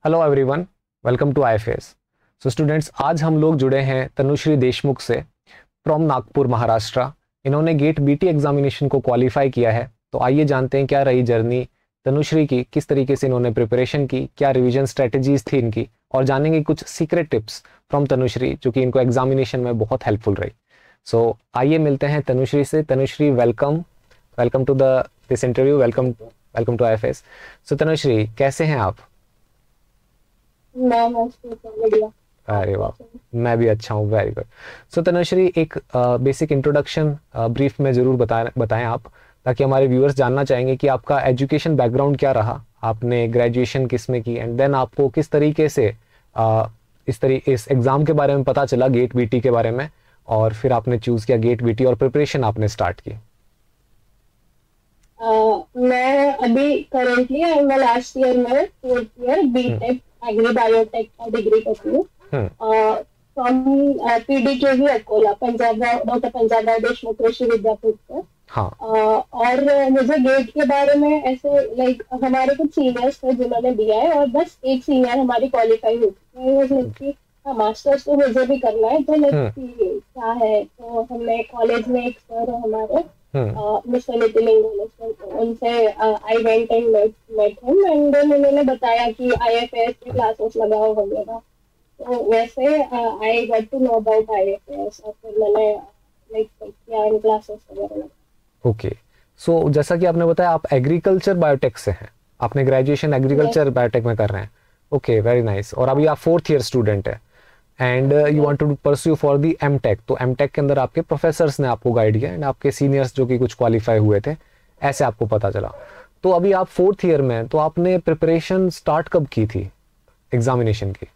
Hello everyone, welcome to IFS. So students, आज हम लोग जुड़े हैं तनुश्री देशमुख से फ्रॉम नागपुर महाराष्ट्र। इन्होंने गेट बीटी एग्जामिनेशन को क्वालिफाई किया है। तो आइए जानते हैं क्या रही जर्नी तनुश्री की, किस तरीके से इन्होंने प्रिपरेशन की, क्या रिवीजन स्ट्रेटजीज थी इनकी, और जानेंगे कुछ सीक्रेट टिप्स फ्रॉम तनुश्री जो कि इनको एग्जामिनेशन में बहुत हेल्पफुल रही। सो आइए मिलते हैं तनुश्री से। Tanushree, welcome welcome to the this interview. Welcome to IFS. So Tanushree, कैसे हैं आप? मैं मस्त हूँ, बढ़िया। आप अरे वाह, कैसे हैं? मैं भी अच्छा हूँ। Very good. सो तनुश्री, एक बेसिक इंट्रोडक्शन ब्रीफ में ज़रूर बताएं आप, ताकि हमारे व्यूअर्स जानना चाहेंगे कि आपका एजुकेशन बैकग्राउंड क्या रहा, आपने ग्रेजुएशन किस में की, एंड देन आपको किस तरीके से इस एग्ज़ाम के बारे में पता चला, गेट बीटी के बारे में, और फिर आपने चूज़ किया गेट बीटी और प्रिपरेशन आपने स्टार्ट की। मैं अभी currently I am last year में फोर्थ ईयर हम्म। बीटेक एग्री बायोटेक का डिग्री करती हूँ हम्म। फ्रॉम पीडीकेवी अकोला, पंजाब डॉक्टर पंजाब राव देशमुख कृषि विद्यापीठ से। हाँ। और मुझे गेट के बारे में ऐसे लाइक हमारे कुछ सीनियर्स थे जिन्होंने दिया है, और बस एक सीनियर हमारी क्वालिफाई हुई थी। हाँ, मास्टर्स तो मुझे भी करना है, तो लेट्स हम्म। सी क्या है। तो हमने कॉलेज में एक सर है हमारे, हम्म। मिस्टर नितिन इंगोले सर, तो उनसे I went and met him, and then उन्होंने बताया कि आईएफएस की क्लासेस लगाओ वगैरह। तो वैसे I got to know about IFS, और फिर मैंने लाइक किया इन क्लासेस वगैरह। ओके। सो जैसा कि आपने बताया, आप एग्रीकल्चर बायोटेक से हैं, आपने ग्रेजुएशन यस। एग्रीकल्चर बायोटेक में कर रहे हैं। Okay, very nice. और अभी आप फोर्थ ईयर स्टूडेंट है, and you want to pursue for the M Tech. तो एम टेक के अंदर आपके प्रोफेसर्स ने आपको गाइड किया, एंड आपके सीनियर्स जो कि कुछ क्वालिफाई हुए थे, ऐसे आपको पता चला। तो अभी आप फोर्थ ईयर में हैं, तो आपने प्रिपरेशन स्टार्ट कब की थी एग्जामिनेशन की?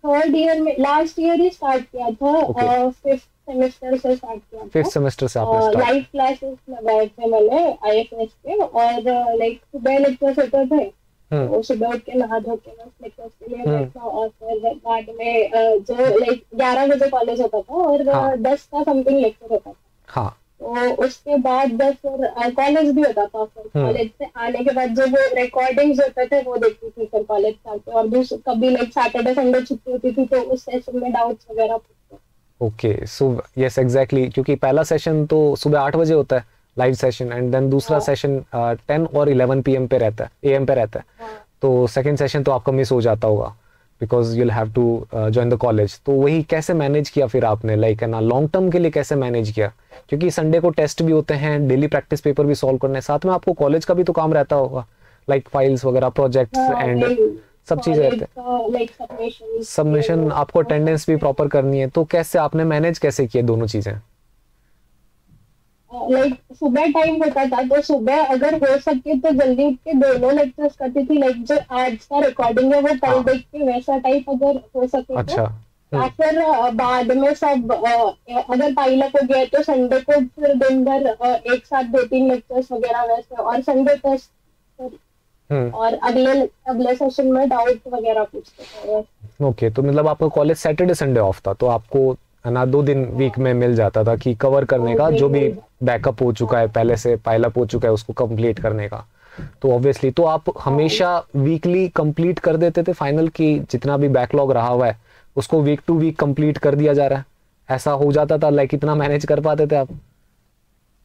थर्ड ईयर में लास्ट ईयर ही स्टार्ट किया ओके, था, फिफ्थ सेमेस्टर से स्टार्ट किया फिफ्थ था। सेमेस्टर से आपने स्टार्ट। लाइव क्लासेस लगाए थे मैंने आईएफएस के, और लाइक सुबह लेक्चर्स होते थे, हम्म। तो सुबह उठ के नहा धो के बस लेक्चर्स के लिए हम्म। बैठना, और फिर बाद में जो लाइक 11 बजे कॉलेज होता था, और हाँ। 10 का समथिंग लेक्चर होता था। हाँ। तो उसके बाद बस फिर कॉलेज भी होता था, फिर हम्म। कॉलेज से आने के बाद जो वो रिकॉर्डिंग्स होते थे वो देखती थी फिर कॉलेज से आके, और भी कभी लाइक सैटरडे संडे छुट्टी होती थी तो उस सेशन में डाउट्स वगैरह पूछते। ओके, सो यस एग्जैक्टली, क्योंकि पहला सेशन तो सुबह 8 बजे होता है, लाइव सेशन, एंड देन दूसरा हाँ। सेशन 10 और 11 PM पे रहता है, AM पे रहता है। हाँ। तो सेकंड सेशन तो आपका मिस हो जाता होगा, because you'll have to join the college. तो वही कैसे मैनेज किया फिर आपने, लाइक है ना, लॉन्ग टर्म के लिए कैसे मैनेज किया? क्योंकि संडे को टेस्ट भी होते हैं, डेली प्रैक्टिस पेपर भी सॉल्व करने, साथ में आपको कॉलेज का भी तो काम रहता होगा, लाइक फाइल्स वगैरह, प्रोजेक्ट्स, हाँ, एंड वही सब चीज़ें कॉलेज रहते हैं। का लाइक सबमिशन ये सबमिशन, वो आपको वो सब। अटेंडेंस भी प्रॉपर करनी है, तो कैसे आपने मैनेज कैसे किए दोनों चीज़ें? लाइक सुबह टाइम होता था, तो सुबह अगर हो सके तो जल्दी उठ के दोनों लेक्चर्स करती थी, लाइक जो आज का रिकॉर्डिंग है वो कल हाँ। देख के वैसा टाइप अगर हो सके तो। अच्छा। या हम्म। फिर बाद में सब अगर पाइलअप हो गया तो संडे को फिर दिन भर एक साथ 2-3 लेक्चर्स वगैरह वैसे, और संडे टेस्ट, हम्म। और अगले अगले सेशन में डाउट वगैरह पूछते थे। ओके, तो मतलब आपका कॉलेज सैटरडे संडे ऑफ था, तो आपको है ना 2 दिन वीक में मिल जाता था कि कवर करने तो का, वही जो भी मिल बैकअप हो चुका है, जाता। पहले से पाइलअप हो चुका है, उसको कंप्लीट करने का। तो ऑब्वियसली तो आप हाँ। हमेशा वीकली कंप्लीट कर देते थे फाइनल की, जितना भी बैकलॉग रहा हुआ है उसको वीक टू वीक कंप्लीट कर दिया जा रहा है, ऐसा हो जाता था? लाइक इतना मैनेज कर पाते थे आप?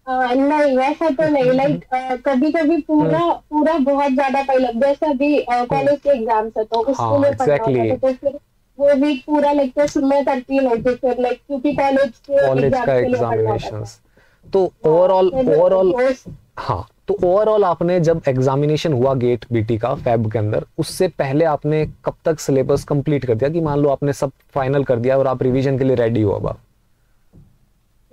नहीं वैसा तो नहीं, लाइक कभी कभी हम्म। पूरा पूरा बहुत ज्यादा पाइलअप, जैसे अभी हम्म। कॉलेज के एग्जाम्स है तो उसके हाँ लिए पढ़ना एग्जैक्टली, होता था, तो फिर वो वीक पूरा लेक्चर मैं करती नहीं थी फिर, लाइक क्योंकि कॉलेज के कॉलेज का एग्जाम्स के लिए पढ़ना होता था। एग्जामिनेशंस। तो हाँ, ओवरऑल फिर ओवरऑल वो। हाँ, तो ओवरऑल आपने जब एग्जामिनेशन हुआ गेट बीटी का फेब के अंदर, उससे पहले आपने कब तक सिलेबस कंप्लीट कर दिया, कि मान लो आपने सब फाइनल कर दिया और आप रिवीजन के लिए रेडी हो अब आप?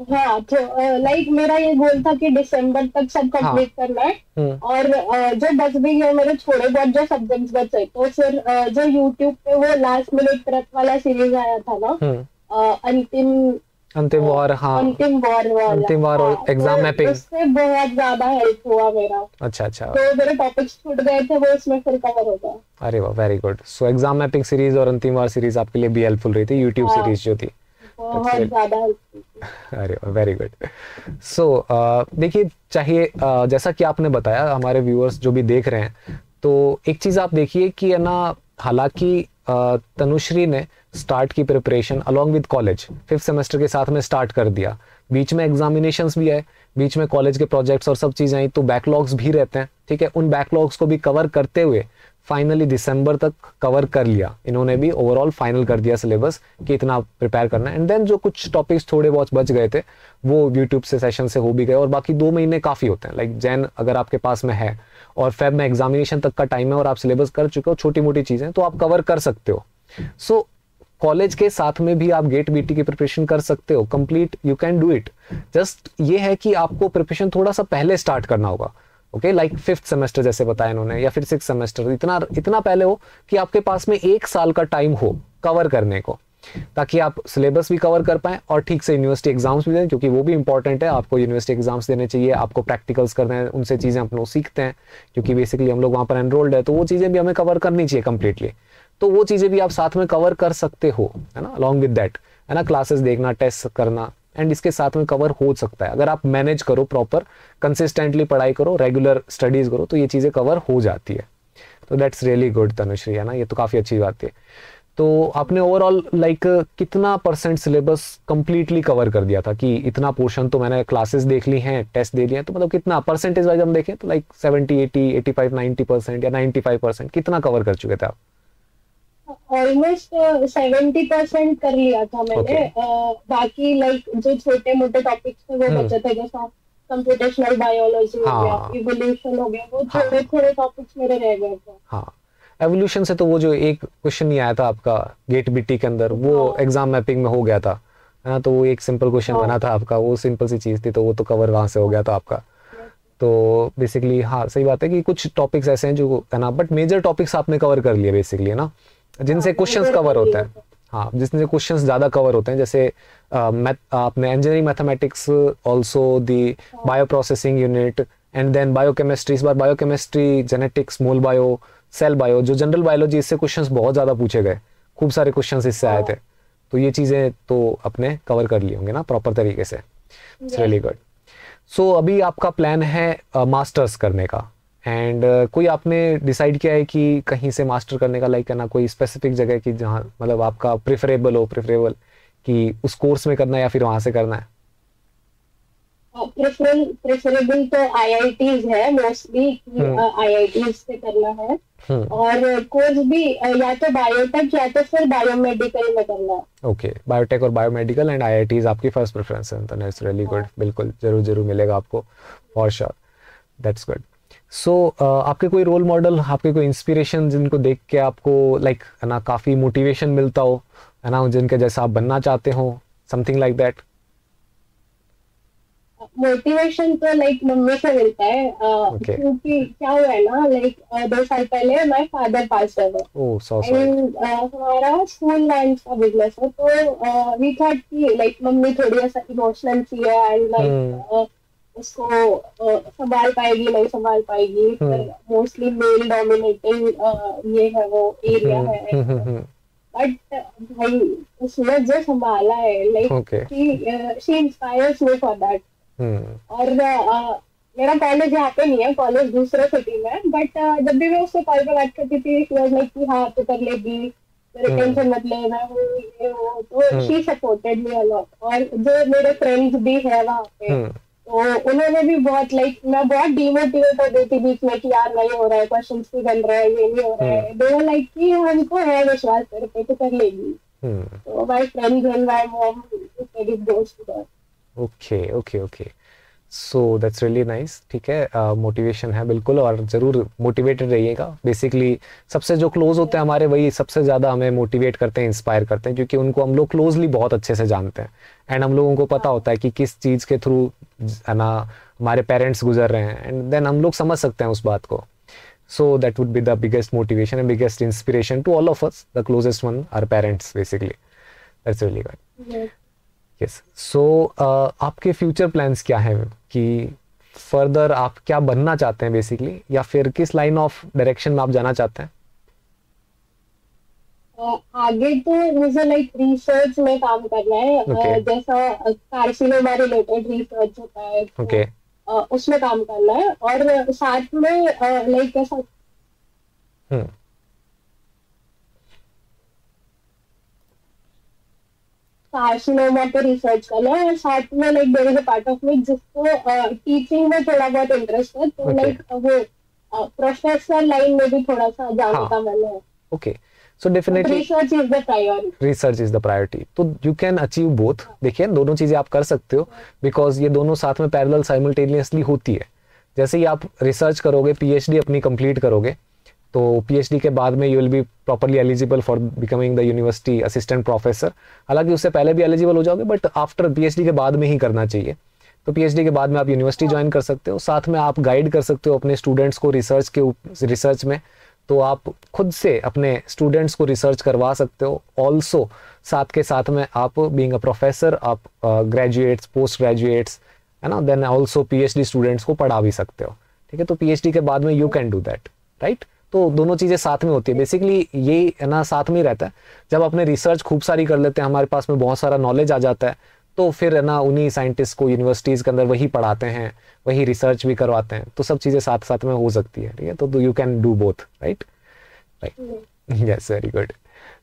हाँ, तो लाइक मेरा ये गोल था कि दिसंबर तक सब हाँ। कंप्लीट करना है। हम्म। और जो बच भी गए मेरे थोड़े बहुत जो सब्जेक्ट्स बचे, तो फिर जो यूट्यूब पे वो लास्ट मिनट प्रेप वाला सीरीज आया था ना, हम्म। अंतिम अंतिम वार, हाँ। अंतिम वॉर वाला। अंतिम वार और हाँ, एग्जाम तो मैपिंग। उससे बहुत ज्यादा हेल्प हुआ मेरा, अच्छा अच्छा। तो मेरे टॉपिक्स छूट गए थे वो उसमें फिर कवर हो गया। अरे वाह, very good. So exam mapping series और अंतिम वार सीरीज आपके लिए भी हेल्पफुल रही थी, यूट्यूब हाँ, सीरीज जो थी। दैट्स बहुत ग्रेट। ज्यादा हेल्प की। अरे वेरी गुड। सो देखिए, चाहिए जैसा कि आपने बताया, हमारे व्यूअर्स जो भी देख रहे हैं, तो एक चीज़ आप देखिए कि है ना, हालांकि तनुश्री ने स्टार्ट की preparation along with college 5th semester के साथ में स्टार्ट कर दिया। बीच में एग्जामिनेशंस भी आए, बीच में कॉलेज के प्रोजेक्ट्स और सब चीज़ें आई, तो बैकलॉग्स भी रहते हैं, ठीक है। उन बैकलॉग्स को भी कवर करते हुए फाइनली दिसंबर तक कवर कर लिया इन्होंने भी, ओवरऑल फाइनल कर दिया सिलेबस कि इतना प्रिपेयर करना है। एंड देन जो कुछ टॉपिक्स थोड़े बहुत बच गए थे वो यूट्यूब से सेशन से हो भी गए, और बाकी 2 महीने काफ़ी होते हैं। लाइक जैन अगर आपके पास में है और फेब में एग्जामिनेशन तक का टाइम है और आप सिलेबस कर चुके हो, छोटी मोटी चीज़ें तो आप कवर कर सकते हो। सो कॉलेज के साथ में भी आप गेट बीटी की प्रिपरेशन कर सकते हो, complete you can do it. Just ये है कि आपको प्रिपरेशन थोड़ा सा पहले स्टार्ट करना होगा, ओके। लाइक 5th सेमेस्टर जैसे बताया इन्होंने, या फिर 6th सेमेस्टर, इतना पहले हो कि आपके पास में 1 साल का टाइम हो कवर करने को, ताकि आप सिलेबस भी कवर कर पाएं और ठीक से यूनिवर्सिटी एग्जाम्स भी दें, क्योंकि वो भी इंपॉर्टेंट है। आपको यूनिवर्सिटी एग्जाम्स देने चाहिए, आपको प्रैक्टिकल्स करने हैं, उनसे चीज़ें हम लोग सीखते हैं, क्योंकि बेसिकली हम लोग वहाँ पर एनरोल्ड है, तो वो चीज़ें भी हमें कवर करनी चाहिए कंप्लीटली। तो वो चीज़ें भी आप साथ में कवर कर सकते हो, है ना, अलॉन्ग विद दैट, है ना। क्लासेस देखना, टेस्ट करना, एंड इसके साथ में कवर हो सकता है अगर आप मैनेज करो, प्रॉपर कंसिस्टेंटली पढ़ाई करो, रेगुलर स्टडीज करो, तो ये चीज़ें कवर हो जाती है। तो दैट्स रियली गुड तनुश्री, है ना, ये तो काफ़ी अच्छी बात है। तो आपने ओवरऑल लाइक कितना % सिलेबस कंप्लीटली कवर कर दिया था, कि इतना पोर्शन तो मैंने क्लासेस देख ली हैं, टेस्ट दे लिया, तो मतलब कितना परसेंटेज वाइज हम देखें तो लाइक 70, 80, 85, 90% या 95% कितना कवर कर चुके थे आप? ऑलमोस्ट 70% कर लिया था मैंने। बाकी लाइक जो छोटे मोटे टॉपिक्स थे वो बचे थे, जैसा कंप्यूटेशनल बायोलॉजी हो गया, इवोल्यूशन हो गया, वो थोड़े थोड़े टॉपिक्स मेरे रह गए थे। हाँ, एवोल्यूशन से तो वो जो एक क्वेश्चन नहीं आया था आपका गेट बीटी के अंदर, वो एग्जाम मैपिंग में हो गया था, है ना, तो वो एक सिंपल क्वेश्चन बना था आपका, वो सिंपल सी चीज थी, तो वो तो कवर वहां से हो गया था आपका। तो बेसिकली हाँ, सही बात है कि कुछ टॉपिक्स ऐसे हैं जो, है ना, बट मेजर टॉपिक्स आपने कवर कर लिए बेसिकली, है ना, जिनसे क्वेश्चंस कवर होते हैं। हाँ, जिससे क्वेश्चंस ज़्यादा कवर होते हैं, जैसे आपने engineering mathematics, also the bio processing unit, and then biochemistry. इस बार biochemistry, genetics, mol bio, cell bio, जो जनरल बायोलॉजी, इससे क्वेश्चंस बहुत ज़्यादा पूछे गए, खूब सारे क्वेश्चंस इससे आए थे। तो ये चीज़ें तो अपने कवर कर लिए होंगे ना प्रॉपर तरीके से। It's really good. सो अभी आपका प्लान है मास्टर्स करने का, एंड कोई आपने डिसाइड किया है कि कहीं से मास्टर करने का, लाइक करना कोई स्पेसिफिक जगह की जहाँ मतलब आपका प्रेफरेबल कि उस कोर्स में करना है या फिर वहां से करना है? प्रेफरेबल तो आईआईटीज है मोस्टली, आईआईटीज से करना है। और कोर्स भी या तो बायोटेक या तो फिर बायोमेडिकल में करना है। ओके, बायोटेक और बायोमेडिकल एंड आईआईटीज आपकी फर्स्ट प्रेफरेंस है, तो इट्स रियली गुड। बिल्कुल, जरूर मिलेगा आपको, फॉर श्योर, दैट्स गुड। सो आपके कोई रोल मॉडल, आपके कोई इंस्पिरेशन जिनको देख के आपको लाइक, है ना, काफ़ी मोटिवेशन मिलता हो, है ना, जिनके जैसा आप बनना चाहते हो, समथिंग लाइक दैट? मोटिवेशन तो लाइक मम्मी से मिलता है, क्योंकि क्या हुआ है ना, लाइक 2 साल पहले माय फादर पास है, हमारा स्कूल लैंड का बिजनेस है, तो वी थॉट कि लाइक मम्मी थोड़ी ऐसा इमोशनल सी है, एंड लाइक उसको संभाल पाएगी नहीं संभाल पाएगी, मोस्टली मेल डोमिनेटिंग ये है वो एरिया है। बट भाई उसने जो संभाला है, like she inspires me for that. और मेरा कॉलेज यहाँ पे नहीं है, कॉलेज दूसरे सिटी में है, बट जब भी मैं उससे कॉल पे बात करती थी, शी वाज लाइक कि हाँ तू कर लेगी, मेरे टेंशन मत ले, मैं हूँ ये वो, तो she supported me a lot. और जो मेरे फ्रेंड्स भी है वहाँ पे, तो उन्होंने भी बहुत लाइक, मैं बहुत डिमोटिवेट हो गई थी बीच में कि यार नहीं हो रहा है, क्वेश्चंस नहीं बन रहा है, ये नहीं हो रहा है। दे वर लाइक कि हमको है विश्वास तेरे पे, तो कर लेगी। तो my friends and my mom said it goes to that. Okay, so that's really nice. ठीक है, मोटिवेशन है बिल्कुल, और ज़रूर मोटिवेटेड रहिएगा। बेसिकली सबसे जो क्लोज होते हैं हमारे, वही सबसे ज़्यादा हमें मोटिवेट करते हैं, इंस्पायर करते हैं, क्योंकि उनको हम लोग क्लोजली बहुत अच्छे से जानते हैं, एंड हम लोगों को पता होता है कि किस चीज़ के थ्रू, है ना, हमारे पेरेंट्स गुजर रहे हैं, एंड देन हम लोग समझ सकते हैं उस बात को। So that would be the biggest motivation and biggest inspiration to all of us. The closest one are parents basically. That's really good. Yes, so आपके फ्यूचर प्लान्स क्या हैं, कि फर्दर आप क्या बनना चाहते हैं बेसिकली, या फिर किस लाइन ऑफ डायरेक्शन में आप जाना चाहते हैं? आगे तो मुझे लाइक रिसर्च में काम करना है, जैसा कार्सिनोमा रिलेटेड रिसर्च होता है, उसमें काम करना है, और साथ में लाइक ऐसा कार्सिनोमा पे रिसर्च करना है, और साथ में like there is a part of me जिसको टीचिंग में थोड़ा बहुत इंटरेस्ट है, तो लाइक वो प्रोफेसर लाइन में भी थोड़ा सा जाने का मन है। Okay, so definitely research is the priority. Research is the priority, तो यू कैन अचीव बोथ। देखिए दोनों चीजें आप कर सकते हो, बिकॉज ये दोनों साथ में पैरेलल साइमल्टेनियसली होती है। जैसे ही आप रिसर्च करोगे, पीएचडी अपनी कंप्लीट करोगे, तो पीएचडी के बाद में you will be properly eligible for becoming the university assistant professor. हालांकि उससे पहले भी एलिजिबल हो जाओगे, बट आफ्टर पीएचडी के बाद में ही करना चाहिए। तो पीएचडी के बाद में आप यूनिवर्सिटी ज्वाइन कर सकते हो, साथ में आप गाइड कर सकते हो अपने स्टूडेंट्स को रिसर्च में। तो आप खुद से अपने स्टूडेंट्स को रिसर्च करवा सकते हो। ऑल्सो साथ के साथ में आप बीइंग अ प्रोफेसर, आप ग्रेजुएट्स, पोस्ट ग्रेजुएट्स, है ना, देन ऑल्सो पीएचडी स्टूडेंट्स को पढ़ा भी सकते हो। ठीक है, तो पीएचडी के बाद में you can do that, right. तो दोनों चीज़ें साथ में होती है, बेसिकली ये है ना, साथ में ही रहता है। जब अपने रिसर्च खूब सारी कर लेते हैं, हमारे पास में बहुत सारा नॉलेज आ जाता है, तो फिर है ना उन्हीं साइंटिस्ट को यूनिवर्सिटीज़ के अंदर वही पढ़ाते हैं, वही रिसर्च भी करवाते हैं। तो सब चीज़ें साथ साथ में हो सकती है, ठीक है। तो you can do both, right right. Yes, very good.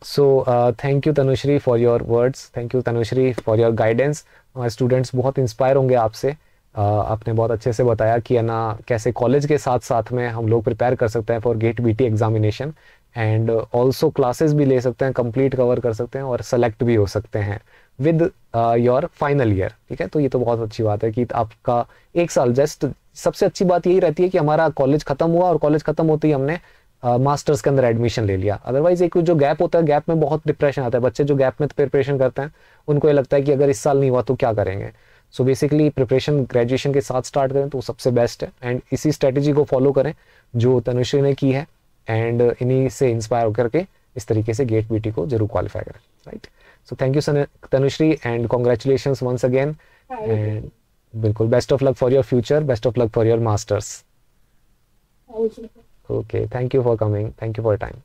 So thank you Tanushree for your words, thank you Tanushree for your guidance. हमारे स्टूडेंट्स बहुत इंस्पायर होंगे आपसे। आपने बहुत अच्छे से बताया कि है ना कैसे कॉलेज के साथ साथ में हम लोग प्रिपेयर कर सकते हैं for GATE BT examination, and also classes भी ले सकते हैं, कंप्लीट कवर कर सकते हैं और सेलेक्ट भी हो सकते हैं विद योर फाइनल ईयर। ठीक है, तो ये तो बहुत अच्छी बात है कि आपका एक साल जस्ट, सबसे अच्छी बात यही रहती है कि हमारा कॉलेज खत्म हुआ और कॉलेज खत्म होते ही हमने मास्टर्स के अंदर एडमिशन ले लिया। अदरवाइज एक जो गैप होता है, गैप में बहुत डिप्रेशन आता है। बच्चे जो गैप में प्रिपरेशन करते हैं उनको ये लगता है कि अगर इस साल नहीं हुआ तो क्या करेंगे। सो बेसिकली प्रिपरेशन ग्रेजुएशन के साथ स्टार्ट करें तो सबसे बेस्ट है, एंड इसी स्ट्रेटेजी को फॉलो करें जो तनुश्री ने की है, एंड इन्हीं से इंस्पायर होकर के इस तरीके से गेट बीटी को जरूर क्वालिफाई करें, right. So thank you Tanushree, and congratulations once again, and बिल्कुल best of luck for your future, best of luck for your masters. Okay, thank you for coming, thank you for time.